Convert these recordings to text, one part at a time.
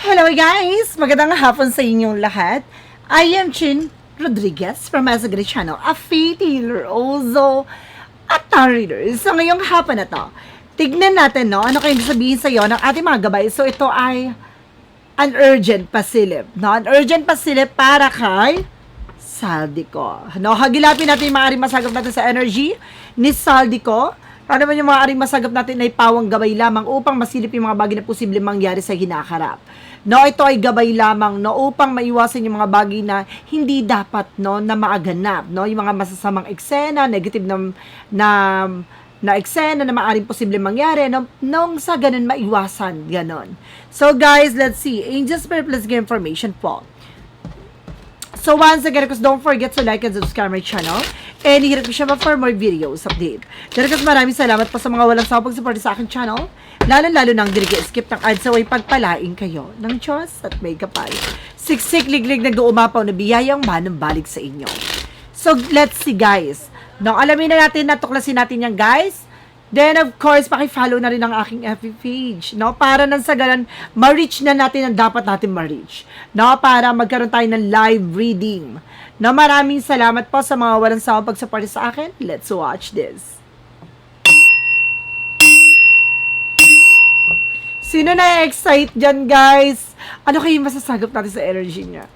Hello guys! Magandang hapon sa inyong lahat. I am Chin Rodriguez from Masagari Channel, a faith healer, also a tarot reader. So ngayong hapon na to, tignan natin ano kayong sabihin sa iyo ng ating mga gabay. So ito ay an urgent pasilip. An urgent pasilip para kay Saldico. Hagilapin natin yung maaaring masagap natin sa energy ni Saldico. Ano naman yung maaaring masagap natin ay pawang gabay lamang upang masilip yung mga bagay na posibleng mangyari sa hinaharap. Ito ay gabay lamang upang maiwasan yung mga bagay na hindi dapat na maaganap. Yung mga masasamang eksena, negative na eksena na maaaring posibleng mangyari nung sa ganun maiwasan. Ganon. So guys, let's see. Angels Spirit, let's get information po. So once again, don't forget to like and subscribe my channel. And hirap ko siya for more videos update. Dahil maraming salamat po sa mga walang sawang pag-support sa aking channel. Lalo nang skip ng ads away pagpalain kayo ng Diyos at may kapal. Siksik liglig nag-uumapaw na biyayang manambalik sa inyo. So let's see guys. Alamin na natin, natuklasin natin yan guys. Then of course, paki-follow na rin ang aking FB page, para nang sa ganun, ma-reach na natin ang dapat natin ma-reach, para magkaroon tayo ng live reading. Maraming salamat po sa mga walang sawang pag-support sa akin. Let's watch this. Sino na-excite dyan, guys? Ano kayo masasagap natin sa energy niya?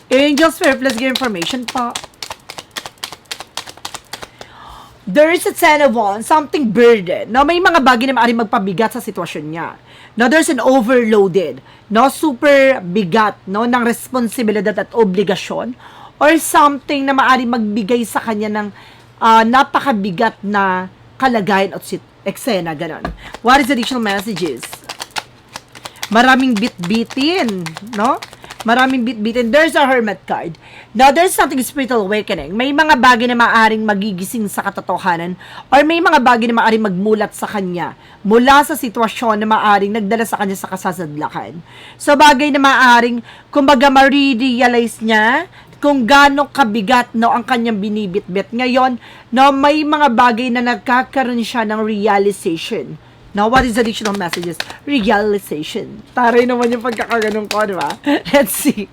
Angels, Spirit, let's get information po. There is a Ten of Wands, something burden. May mga bagay na maaaring magpabigat sa sitwasyon niya. There's an overloaded, super bigat, ng responsibilidad at obligasyon, or something na maaaring magbigay sa kanya ng napakabigat na kalagayan at eksena, ganon. What is additional messages? Maraming bit-bitin, Maraming bit-bitin. There's a Hermit card. There's something spiritual awakening. May mga bagay na maaaring magigising sa katotohanan or may mga bagay na maaaring magmulat sa kanya mula sa sitwasyon na maaaring nagdala sa kanya sa kasasadlakan. So, bagay na maaaring, kumbaga, ma-realize niya kung gaano kabigat ang kanyang binibit-bit. Ngayon, may mga bagay na nagkakaroon siya ng realization. Now, what is additional messages? Realization. Taray naman yung pagkakaganong ko, di ba? Let's see.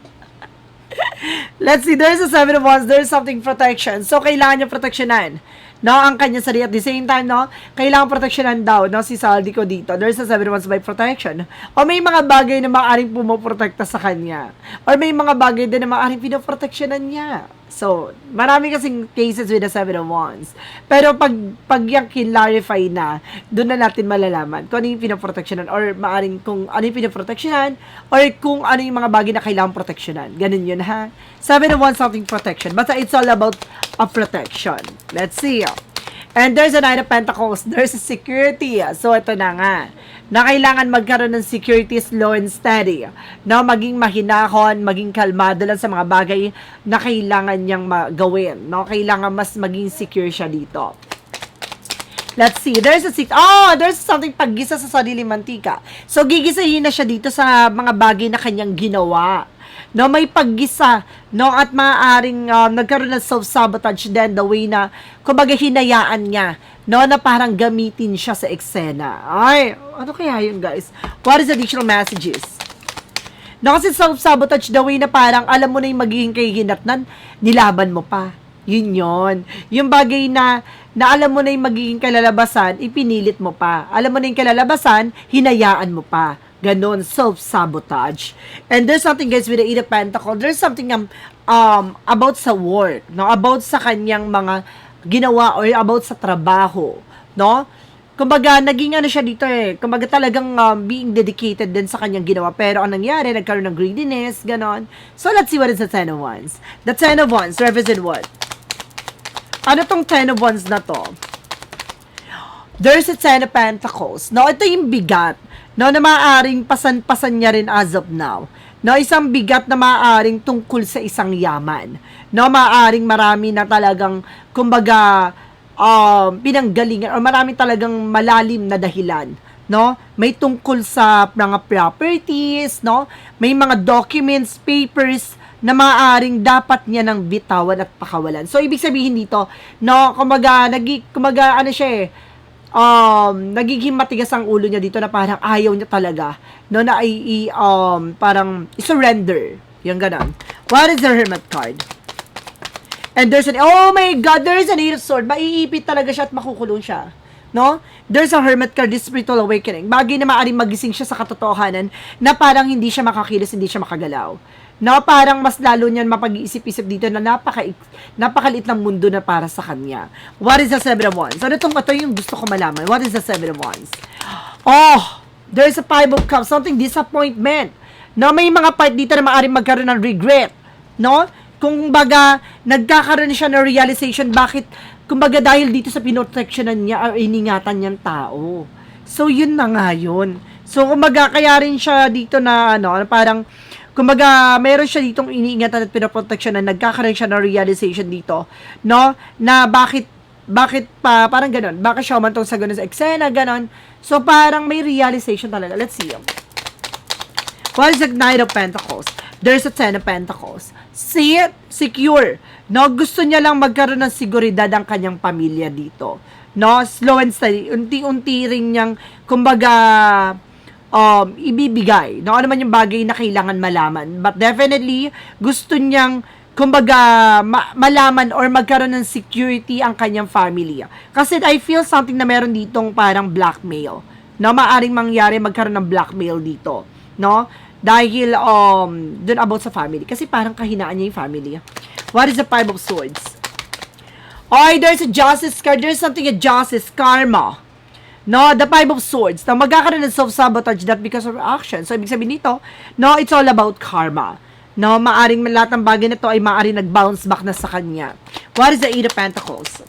Let's see. There's a Seven of Wands. There's something protection. So, kailangan niya proteksyonan. Ang kanya sarili. At the same time, kailangan proteksyonan daw, si Saldico dito. There's a Seven of Wands by protection. O may mga bagay na maaaring pumoprotekta sa kanya. Or may mga bagay din na maaaring pinoproteksyonan niya. So, marami kasing cases with the Seven of Wands. Pero pag yung clarify na, doon na natin malalaman kung ano yung pinoproteksyonan or maaring kung ano yung pinoproteksyonan or kung ano yung mga bagay na kailangan proteksyonan. Ganun yun, ha? Seven of Wands, something protection. But it's all about a protection. Let's see. And there's a Knight of Pentacles. There's a security. So, ito na nga. Na kailangan magkaroon ng security slow and steady. Maging mahinahon, maging kalmado lang sa mga bagay na kailangan niyang gawin. Kailangan mas maging secure siya dito. Let's see. There's something paggisa sa sarili mantika. So, gigisahin na siya dito sa mga bagay na kanyang ginawa. May paggisa, at maaaring nagkaroon ng self-sabotage din the way na, kumbaga, hinayaan niya, na parang gamitin siya sa eksena. Ay, ano kaya yun, guys? What is additional messages? Kasi self-sabotage the way na parang alam mo na yung magiging kahihinatnan, nilaban mo pa. Yun yun. Yung bagay na alam mo na yung magiging kalalabasan, ipinilit mo pa. Alam mo na yung kalalabasan, hinayaan mo pa. Ganon, self-sabotage. And there's something, guys, with the Eight of Pentacles. There's something about sa work, about sa kanyang mga ginawa or about sa trabaho, Kumbaga, naging siya dito Kumbaga, talagang being dedicated din sa kanyang ginawa. Pero ang nangyari, nagkaroon ng greediness, ganon. So, let's see what is the Ten of Wands. The Ten of Wands represent what? Ano tong Ten of Wands na to? There's a Ten of Pentacles. Ito yung bigat. Na maaaring pasan-pasan niya rin as of now. Isang bigat na maaaring tungkol sa isang yaman. Maaaring marami na talagang, kumbaga, pinanggalingan, o marami talagang malalim na dahilan. May tungkol sa mga properties, may mga documents, papers, na maaaring dapat niya ng bitawan at pakawalan. So, ibig sabihin dito, kumbaga, ano siya nagiging matigas ang ulo niya dito na parang ayaw niya talaga, no, na parang i-surrender. Yung ganon. What is the Hermit card? And there's oh my God, there's an Eight of Swords. Maiipit talaga siya at makukulong siya. No? There's a Hermit card, this spiritual awakening. Bagay na maaaring magising siya sa katotohanan na parang hindi siya makakilos, hindi siya makagalaw. No? Parang mas lalo niyan mapag-iisip-isip dito na napakaliit ng mundo na para sa kanya. What is the Seven of Wands? Ano ito yung gusto ko malaman. What is the Seven of Wands? Oh, there's a Five of Cups, something disappointment. No, may mga part dito na maaaring magkaroon ng regret. No? Kung baga, nagkakaroon siya ng realization bakit kumbaga dahil dito sa pinoteksyonan niya or iningatan niyang tao. So, yun na nga yun. So, kumbaga, kaya rin siya dito na, parang, kumbaga, meron siya ditong iniingatan at pinoproteksyonan, nagkakaroon siya ng realization dito, no? Na bakit pa, parang ganon, bakit siya umantong sa ganon sa eksena, ganon. So, parang may realization talaga. Let's see. What is the Knight of Pentacles? There's a Ten of Pentacles. See it? Secure. No, gusto niya lang magkaroon ng seguridad ang kanyang pamilya dito. No, slow and steady. Unti-unti rin niyang, kumbaga, ibibigay. No, ano man yung bagay na kailangan malaman. But definitely, gusto niyang, kumbaga, malaman or magkaroon ng security ang kanyang family. Kasi I feel something na meron ditong parang blackmail. No, maaring mangyari magkaroon ng blackmail dito. No, dahil, dun about sa family. Kasi parang kahinaan niya yung family. What is the Five of Swords? Okay, there's a Justice card. There's something a Justice, karma. No, the Five of Swords. Now, magkakaroon ng self-sabotage that because of action. So, ibig sabihin nito, no, it's all about karma. No, maaring lahat ng bagay na to ay maaring nag-bounce back na sa kanya. What is the Eight of Pentacles?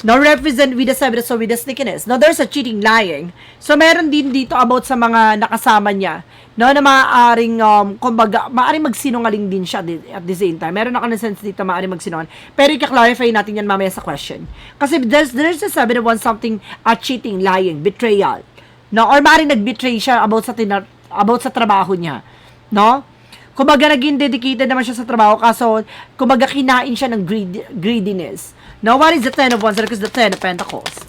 No, represent with the Seven of Swords, with the sneakiness. No, there's a cheating, lying. So, meron din dito about sa mga nakasama niya. No, na maaaring, kumbaga, maaaring magsinungaling din siya at the same time. Meron ako na sense dito, maaaring magsinungaling. Pero i-clarify natin yan mamaya sa question. Kasi there's a Seven of Wands, something, cheating, lying, betrayal. No, or maaaring nag-betray siya about sa trabaho niya. No? Kumbaga, naging dedicated naman siya sa trabaho, kaso, kumbaga, kinain siya ng greediness. Now, what is the Ten of Wands? Because the Ten of Pentacles.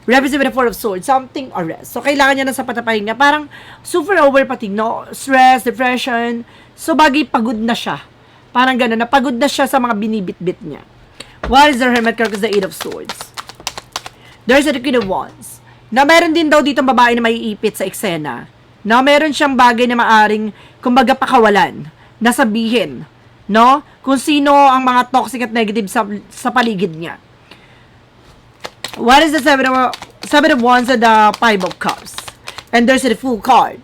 Represent with the Four of Swords, something or rest. So, kailangan niya ng sapat na pahinga. Parang super overpatig, no? Stress, depression. So, bagay pagod na siya. Parang gano'n, napagod na siya sa mga binibit-bit niya. What is the Hermit card? Because the Eight of Swords. There's a Queen of Wands. Na meron din daw ditong babae na maiipit sa eksena. Na meron siyang bagay na maaring, kumbaga, pakawalan. Nasabihin. No? Kung sino ang mga toxic at negative sa paligid niya. What is the Seven of Wands and the Five of Cups? And there's the Fool card.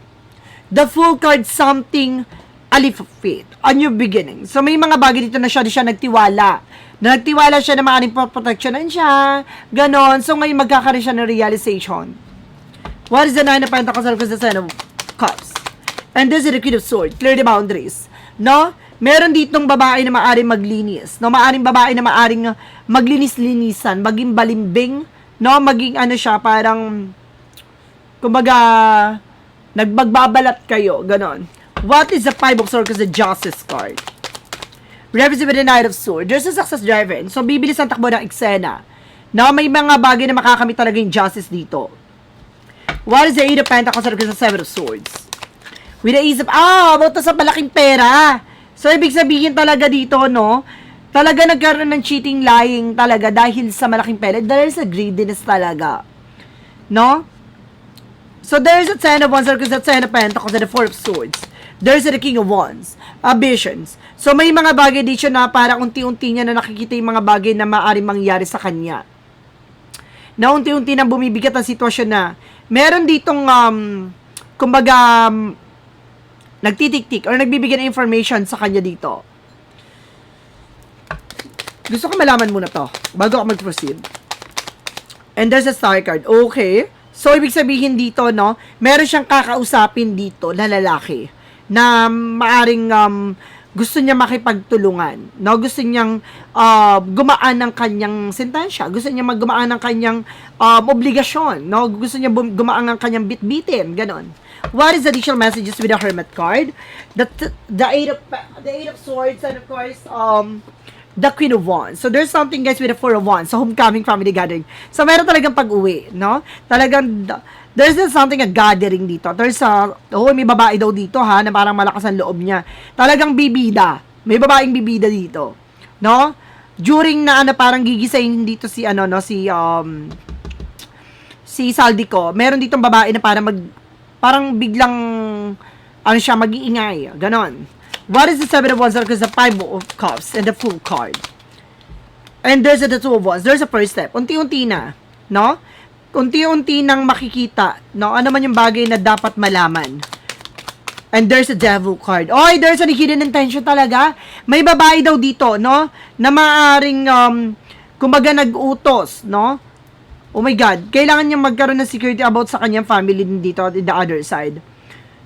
The Fool card, something, a leap of faith, a new beginning. So, may mga bagay dito na siya nagtiwala. Nagtiwala siya na maaaring proteksyonan siya, ganon. So, ngayon magkakaroon siya ng realization. What is the Nine of Pentacles and the Ten of Cups? And there's the Queen of Swords, clear the boundaries. No? Meron ditong babae na maaaring maglinis. No, maaring babae na maaring maglinis-linisan, maging balimbing, no, maging ano siya, parang kumbaga nagbagbabalat kayo, ganon. What is the Five of Swords? The Justice card. Represent with the Knight of Swords. There's a success driven. So, bibilis ang takbo ng eksena. No, may mga bagay na makakamit talaga yung justice dito. What is the Eight of Pentacles? The Seven of Swords. With the Ace of, about sa malaking pera. So, ibig sabihin talaga dito, no, talaga nagkaroon ng cheating, lying talaga dahil sa malaking pera, dahil sa greediness talaga. No? So, there's a Ten of Wands, there's a Ten of Pentacles, and the Four of Swords. There's the King of Wands, ambitions. So, may mga bagay dito na parang unti-unti niya na nakikita yung mga bagay na maaaring mangyari sa kanya. Na unti-unti nang bumibigat ang sitwasyon na meron ditong, kumbaga, nagtitik-tik or nagbibigay ng information sa kanya dito. Gusto ko malaman muna to bago ako mag-proceed. And there's a Star card. Okay. So, ibig sabihin dito, no, meron siyang kakausapin dito na lalaki na maaring gusto niya makipagtulungan. No? Gusto niyang gumaan ng kanyang sentensya. Gusto niya maggumaan ng kanyang obligasyon. No? Gusto niya gumaan ng kanyang bit-bitin. Ganon. What is the additional messages with the Hermit card? The Eight of Swords, and of course, the Queen of Wands. So, there's something guys with the Four of Wands. So, homecoming, family gathering. So, meron talagang pag-uwi, no? Talagang, there's something a gathering dito. There's may babae daw dito ha, na parang malakas ang loob niya. Talagang bibida. May babaeng bibida dito. No? During na parang gigisayin dito si si Saldico, meron ditong babae na parang biglang mag-iingay, ganon. What is the Seven of Wands? Because the Five of Cups and the Fool card. And there's the Two of Wands. There's a first step. Unti-unti na, no? Unti-unti nang makikita, no? Ano man yung bagay na dapat malaman. And there's a Devil card. Oy, there's a hidden intention talaga. May babae daw dito, no? Na maaring, kumbaga nag-utos, no? Oh my God, kailangan niyang magkaroon ng security about sa kanyang family din dito, in the other side.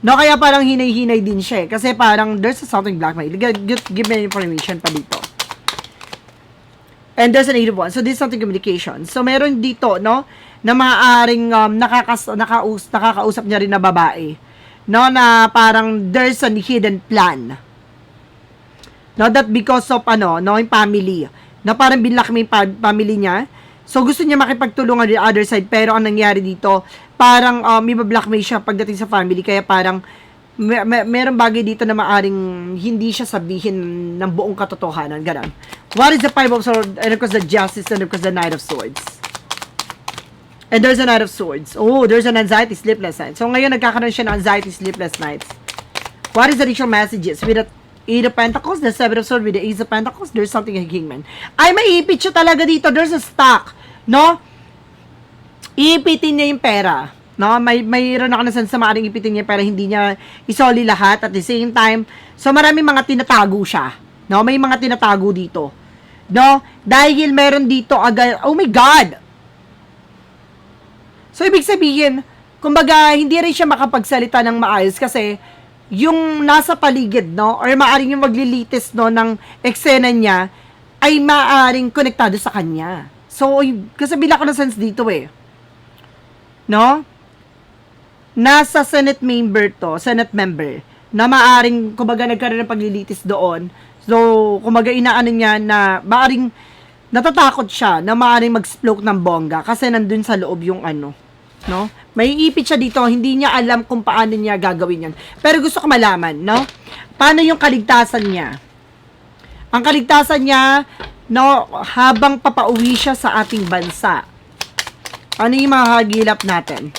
No, kaya parang hinay-hinay din siya eh. Kasi parang, there's something blackmail. Give me information pa dito. And there's an 8 of Wands. So, this is something communication. So, meron dito, no? Na maaaring nakakausap niya rin na babae. No, na parang there's a hidden plan. No, that because of, yung family. Na parang binlock may family niya. So, gusto niya makipagtulungan the other side. Pero, ang nangyari dito, parang may blackmail siya pagdating sa family. Kaya parang, meron bagay dito na maaring hindi siya sabihin ng buong katotohanan. Ganun. What is the Five of Swords? And of course, the Justice. And of course, the Knight of Swords. And there's a Knight of Swords. Oh, there's an anxiety, sleepless night. So, ngayon, nagkakaroon siya ng anxiety, sleepless nights. What is the additional messages? With the 8 of Pentacles, the 7 of Swords, with the Ace of Pentacles, there's something in Kingman. Ay, maipit siya talaga dito. There's a stock. No? Iipitin niya yung pera. No? Mayroon ako nasan sa maaring ipitin niya pero hindi niya isoli lahat at the same time. So, maraming mga tinatago siya. No? May mga tinatago dito. No? Dahil meron dito agad, oh my God! So, ibig sabihin, kumbaga, hindi rin siya makapagsalita ng maayos kasi yung nasa paligid, no, or maaring yung maglilitis, no, ng eksena niya, ay maaring konektado sa kanya. So, kasi bila ko na sense dito eh. No? Nasa Senate member, na maaring, kumbaga, nagkaroon ng paglilitis doon. So, kumbaga, inaano niya na, maaring, natatakot siya na maaring mag-sploke ng bongga kasi nandun sa loob yung no? May ipit siya dito, hindi niya alam kung paano niya gagawin yan. Pero gusto ko malaman, no? Paano yung kaligtasan niya? Ang kaligtasan niya, no, habang papauwi siya sa ating bansa. Ano yung mahagilap natin?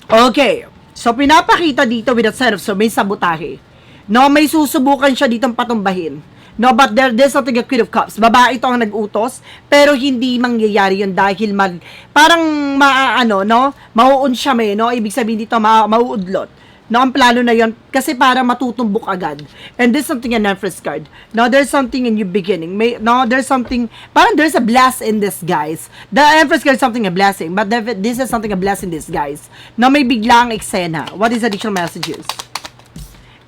Okay. So, pinapakita dito with a set of may sabotahe. No, may susubukan siya ditong patumbahin. No, but there's something a Queen of Cups. Babae ito ang nag-utos, pero hindi mangyayari yun dahil parang mauun siya no? Ibig sabihin dito, mauudlot. No, ang plano na yon kasi para matutumbok agad. And there's something an Empress card. No, there's something in new beginning. There's something, parang there's a blast in this, guys. The Empress card is something a blessing, but this is something a blessing this, guys. No, may biglang eksena. What is additional messages?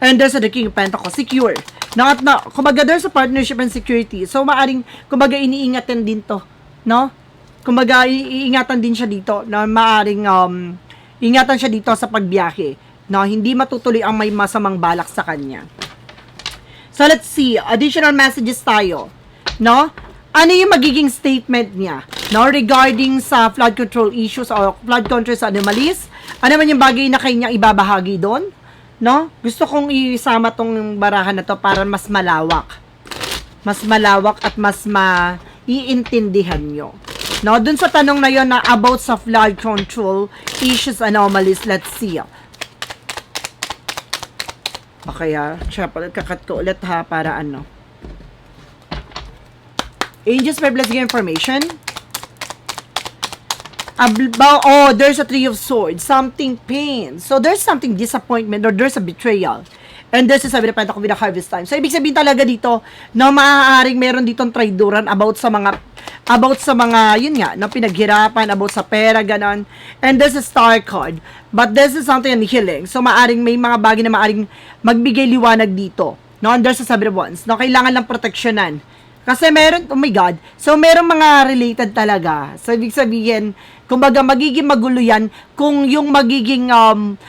And there's the King of Pentacles, secure. Kumbaga, there's a partnership and security. So, maaring, kumbaga, iniingatan din to. No? Kumbaga, iingatan din siya dito. Na maaring, ingatan siya dito sa pagbiyahe. No? Hindi matutuloy ang may masamang balak sa kanya. So, let's see. Additional messages tayo. No? Ano yung magiging statement niya? No? Regarding sa flood control issues or flood control anomalies. Ano man yung bagay na kanyang ibabahagi doon? No? Gusto kong isama tong barahan na to para mas malawak. Mas malawak at mas maiintindihan nyo. No? Dun sa tanong na yon na about sa flood control issues, anomalies, let's see. Okay siya pala, kakat ko ulit ha, para Angels may blessing information. There's a Three of Swords. Something pain. So, there's something disappointment or there's a betrayal. And there's a Seven of Pentacles with a harvest time. So, ibig sabihin talaga dito na maaaring meron ditong traidoran about sa mga, yun nga, na pinaghirapan, about sa pera, ganon. And there's a Star card. But this is something in healing. So, maaring may mga bagay na maaring magbigay liwanag dito. No? And there's a Seven of Wands. No? Kailangan lang proteksyonan. Kasi meron, oh my God, so meron mga related talaga. So, ibig sabihin, Kumbaga, magiging magulo yan kung yung magiging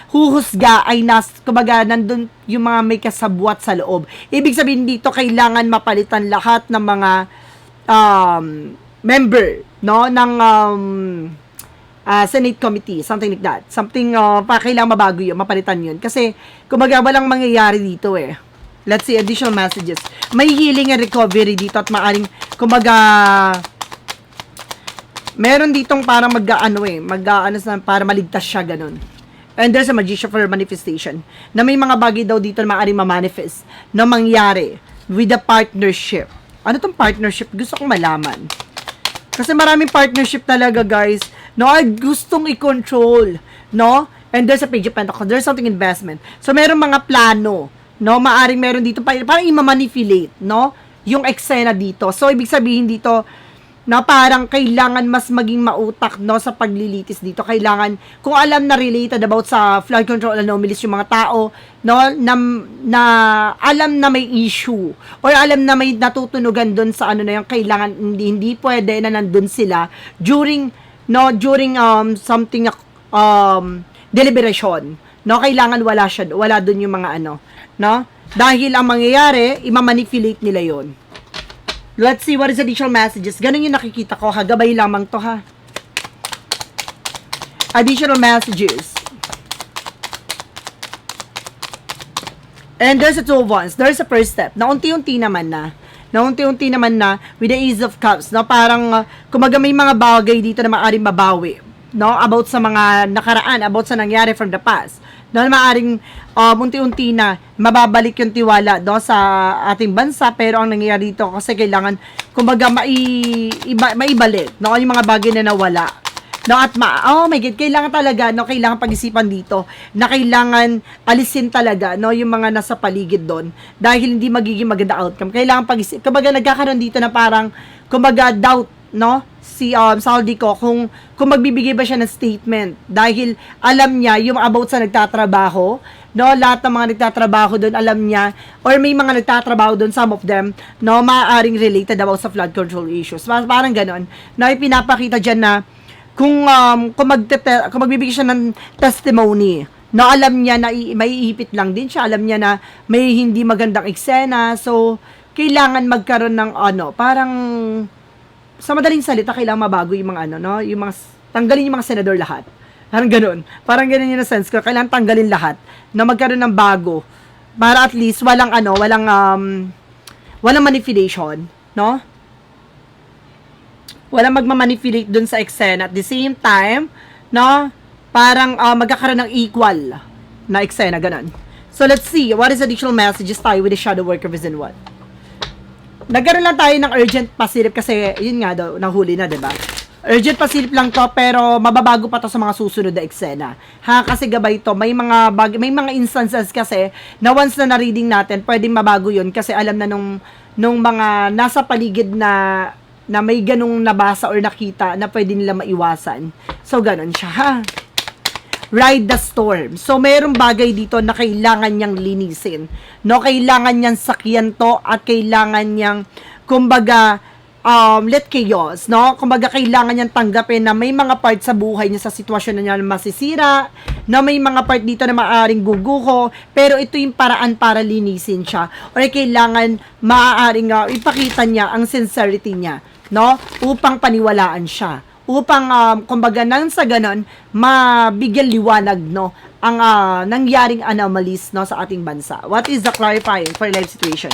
huhusga ay kumbaga, nandun yung mga may kasabwat sa loob. Ibig sabihin dito, kailangan mapalitan lahat ng mga member, no, ng Senate Committee, something like that. Something, kailangan mabago yun, mapalitan yun. Kasi, kumbaga, walang mangyayari dito eh. Let's see, additional messages. May healing and recovery dito at maaring, kumbaga, meron ditong parang para maligtas siya, ganun. And there's a magician for manifestation. Na may mga bagay daw dito na maaaring ma-manifest na mangyari with the partnership. Ano tong partnership? Gusto kong malaman. Kasi maraming partnership talaga, guys. No, ay gustong i-control. No? And there's a page of pentacles. There's something investment. So, meron mga plano. No? Maaring meron dito parang i-manipulate. No? Yung eksena dito. So, ibig sabihin dito, na parang kailangan mas maging mautak, no, sa paglilitis dito. Kailangan, kung alam na related about sa flood control anomalies yung mga tao, no, na alam na may issue, or alam na may natutunugan dun sa ano na yung kailangan, hindi pwede na nandun sila during something, deliberation, no, kailangan wala dun yung mga no, dahil ang mangyayari, imamanipulate nila yon. Let's see what is additional messages. Ganun yung nakikita ko, ha. Gabay lamang to, ha. Additional messages. And there's a two of wands. There's a first step. Naunti-unti naman na with the Ace of Cups, no? Parang, kumaga may mga bagay dito na maaaring mabawi, no? About sa mga nakaraan, about sa nangyari from the past. No, maaaring unti-unti na mababalik yung tiwala do sa ating bansa, pero ang nangyayari dito kasi kailangan kumbaga maibalik, no, yung mga bagay na nawala. No, at oh my God, kailangan talaga, no, kailangan pag-isipan dito na kailangan alisin talaga, no, yung mga nasa paligid doon dahil hindi magiging maganda outcome. Kailangan pag-isip. Kumbaga nagkakaroon dito na parang kumbaga doubt, no, si Saldico kung magbibigay ba siya ng statement dahil alam niya yung about sa nagtatrabaho, no, lahat ng mga nagtatrabaho doon alam niya, or may mga nagtatrabaho doon, some of them, no, maaaring related about sa flood control issues. Parang ganon, na ipinapakita dyan na kung magbibigay siya ng testimony, no, alam niya na may iipit lang din siya, alam niya na may hindi magandang eksena, so kailangan magkaroon ng parang sa madaling salita, kailangan mabago yung mga no, yung mga tanggalin yung mga senador lahat. Parang ganoon. Parang ganoon yung sense ko. Kailangan tanggalin lahat na magkaroon ng bago para at least walang manipulation, no? Walang magmamanipulate dun sa eksena. At the same time, no, parang magkakaroon ng equal na eksena, ganun. So let's see, what is additional messages tayo with the shadow worker vision 1? Nagkaroon lang tayo ng urgent pasilip kasi yun nga daw, nahuli na, diba? Urgent pasilip lang to, pero mababago pa to sa mga susunod na eksena. Ha, kasi gabay to, may mga instances kasi na once na na-reading natin, pwedeng mabago yun kasi alam na nung mga nasa paligid na may ganung nabasa or nakita na pwede nila maiwasan. So, ganun siya, ha? Ride the storm. So, mayroong bagay dito na kailangan niyang linisin. No, kailangan niyang sakyan to at kailangan niyang, kumbaga, let chaos, no? Kumbaga, kailangan niyang tanggapin na may mga part sa buhay niya, sa sitwasyon na niya masisira, na may mga part dito na maaaring guguho, pero ito yung paraan para linisin siya. Or kailangan maaaring ipakita niya ang sincerity niya, no? Upang paniwalaan siya. Upang, kumbaga, nang sa ganon, mabigyan liwanag, no, ang nangyaring anomalies, no, sa ating bansa. What is the clarifying for life situation?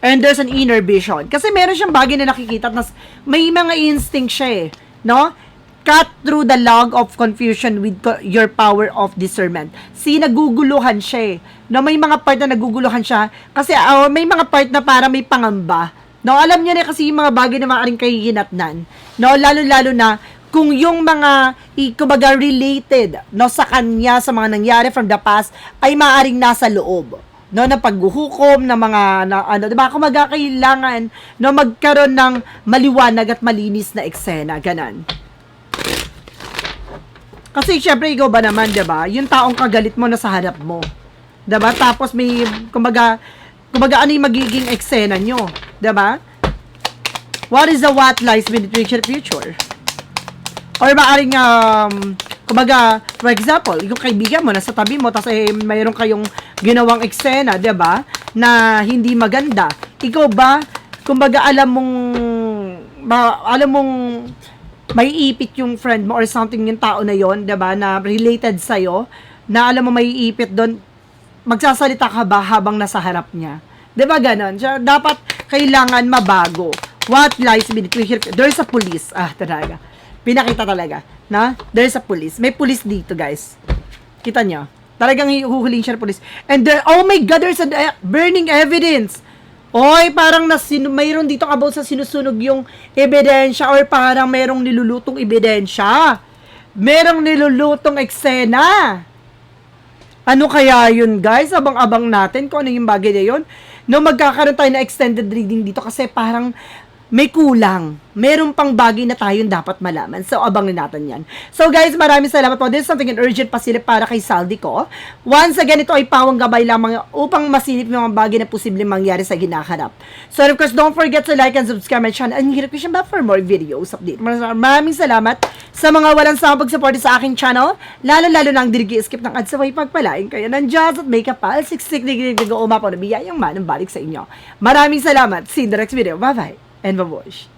And there's an inner vision. Kasi meron siyang bagay na nakikita at may mga instinct siya, no? Cut through the log of confusion with your power of discernment. Naguguluhan siya, no? May mga part na naguguluhan siya kasi may mga part na para may pangamba. No, alam niya na kasi yung mga bagay na maaaring kahihinatnan. No, lalo-lalo na kung yung mga kumbaga related, no, sa kanya, sa mga nangyari from the past, ay maaaring nasa loob. No, na paghuhukom ng mga diba? Kumbaga kailangan, no, magkaroon ng maliwanag at malinis na eksena, ganan. Kasi syempre ikaw ba naman, diba? Yung taong kagalit mo na sa harap mo. Diba? Tapos may kumbaga ano yung magiging eksena nyo? Diba? What is the what lies within your future? Or maaring, kumbaga, for example, yung kaibigan mo, nasa tabi mo, tapos mayroon kayong ginawang eksena, diba? Na hindi maganda. Ikaw ba, kumbaga, alam mong, may ipit yung friend mo or something yung tao na yon, diba? Na related sa'yo, na alam mo may ipit doon, magsasalita ka ba habang nasa harap niya? Diba ganon? So, dapat, kailangan mabago. What lies between, there's a police. Talaga. Pinakita talaga, na? There's a police. May police dito, guys. Kita nyo? Talagang huhuling siya ng police. And there, oh my God, there's a burning evidence. Oy, parang mayroon dito about sa sinusunog yung ebidensya or parang mayroong nilulutong ebidensya. Merong nilulutong eksena. Ano kaya yun, guys? Abang-abang natin kung ano yung bagay na yun. No, magkakaroon tayo na extended reading dito kasi parang may kulang. Meron pang bagay na tayong dapat malaman. So, abangin natin yan. So, guys, maraming salamat po. This is something an urgent pasilip para kay Saldi ko. Once again, ito ay pawang gabay lamang upang masilip yung mga bagay na posibleng mangyari sa ginaharap. So, and of course, don't forget to like and subscribe my channel and hit the bell for more videos update. Maraming salamat sa mga walang sawang pag-support sa aking channel. Lalo-lalo na ang dirigi-skip ng ads sa way pagpalain kayo ng Diyos at make up pal. Siksik nag-uuma po na biyayang manang balik sa inyo. Maraming salamat. See you in the next video. Bye-bye. And babush.